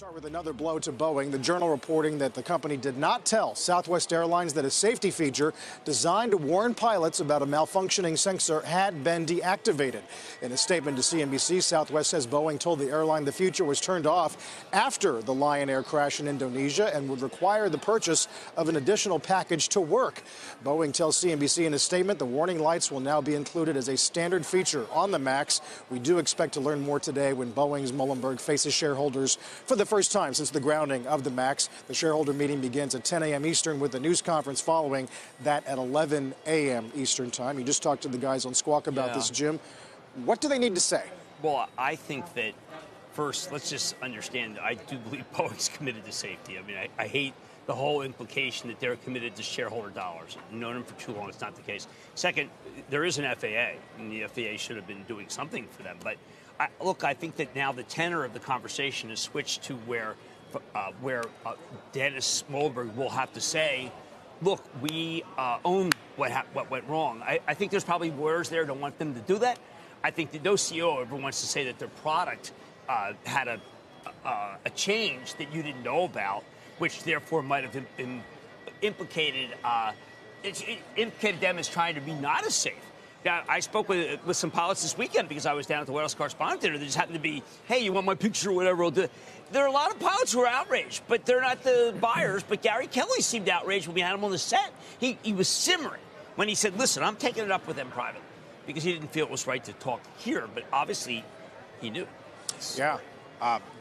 Start with another blow to Boeing. The Journal reporting that the company did not tell Southwest Airlines that a safety feature designed to warn pilots about a malfunctioning sensor had been deactivated. In a statement to CNBC, Southwest says Boeing told the airline the feature was turned off after the Lion Air crash in Indonesia and would require the purchase of an additional package to work. Boeing tells CNBC in a statement the warning lights will now be included as a standard feature on the MAX. We do expect to learn more today when Boeing's Muhlenberg faces shareholders for the first time since the grounding of the MAX. The shareholder meeting begins at 10 a.m. Eastern with the news conference following that at 11 a.m. Eastern time. You just talked to the guys on Squawk about this, Jim. What do they need to say? Well, I think that first, let's just understand, I do believe Boeing's committed to safety. I mean, I hate the whole implication that they're committed to shareholder dollars. I've known them for too long. It's not the case. Second, there is an FAA, and the FAA should have been doing something for them. But look, I think that now the tenor of the conversation has switched to where Dennis Muhlenberg will have to say, look, we own what went wrong. I think there's probably lawyers there don't want them to do that. I think that no CEO ever wants to say that their product had a change that you didn't know about, which therefore might have implicated them as trying to be not as safe. Now, I spoke with some pilots this weekend because I was down at the White House Correspondent Dinner. They just happened to be, hey, you want my picture or whatever? I'll do it. There are a lot of pilots who are outraged, but they're not the buyers. But Gary Kelly seemed outraged when we had him on the set. He was simmering when he said, listen, I'm taking it up with them privately, because he didn't feel it was right to talk here. But obviously, he knew. Yeah.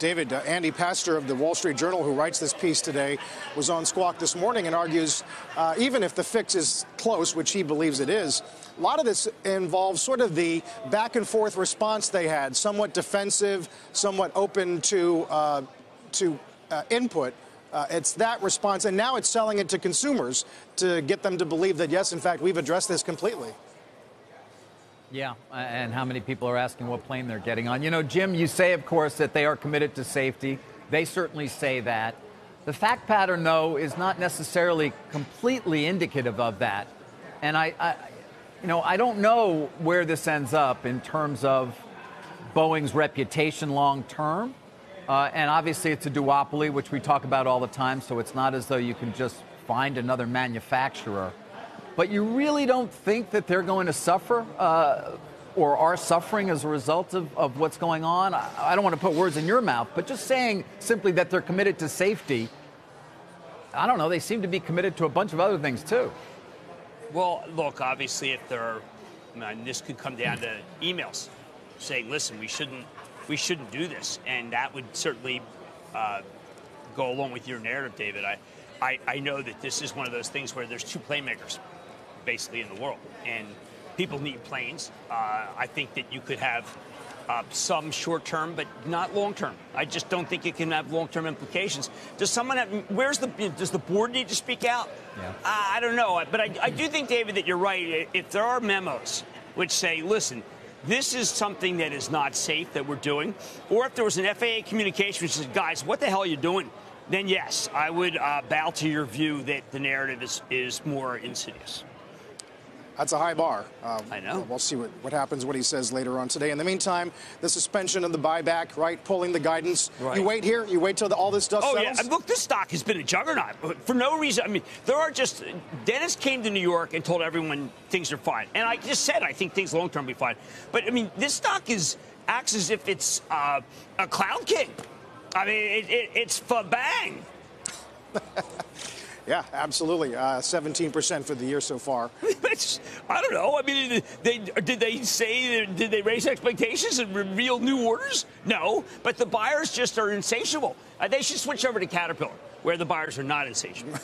David, Andy Pastor of the Wall Street Journal, who writes this piece today, was on Squawk this morning and argues even if the fix is close, which he believes it is, a lot of this involves sort of the back and forth response they had, somewhat defensive, somewhat open to input. It's that response, and now it's selling it to consumers to get them to believe that, yes, in fact, we've addressed this completely. Yeah, and how many people are asking what plane they're getting on. You know, Jim, you say, of course, that they are committed to safety. They certainly say that. The fact pattern, though, is not necessarily completely indicative of that. And I don't know where this ends up in terms of Boeing's reputation long term. And obviously, it's a duopoly, which we talk about all the time, so it's not as though you can just find another manufacturer. But you really don't think that they're going to suffer or are suffering as a result of what's going on? I don't want to put words in your mouth, but just saying simply that they're committed to safety, I don't know, they seem to be committed to a bunch of other things, too. Well, look, obviously, if this could come down to emails saying, listen, we shouldn't do this. And that would certainly go along with your narrative, David. I know that this is one of those things where there's two playmakers, basically, in the world, and people need planes. I think that you could have some short-term, but not long-term. I just don't think it can have long-term implications. Does someone does the board need to speak out? Yeah. I don't know, but I do think, David, that you're right. If there are memos which say, listen, this is something that is not safe that we're doing, or if there was an FAA communication which says, guys, what the hell are you doing? Then, yes, I would bow to your view that the narrative is more insidious. That's a high bar. I know. We'll see what happens, what he says later on today. In the meantime, the suspension of the buyback, right, pulling the guidance. Right. You wait here? You wait till all this dust settles? Yeah. Look, this stock has been a juggernaut for no reason. I mean, Dennis came to New York and told everyone things are fine. And I just said I think things long-term will be fine. But, I mean, this stock acts as if it's a cloud king. I mean, it's for bang. Yeah, absolutely. 17% for the year so far. I don't know. I mean, did they raise expectations and reveal new orders? No, but the buyers just are insatiable. They should switch over to Caterpillar, where the buyers are not insatiable.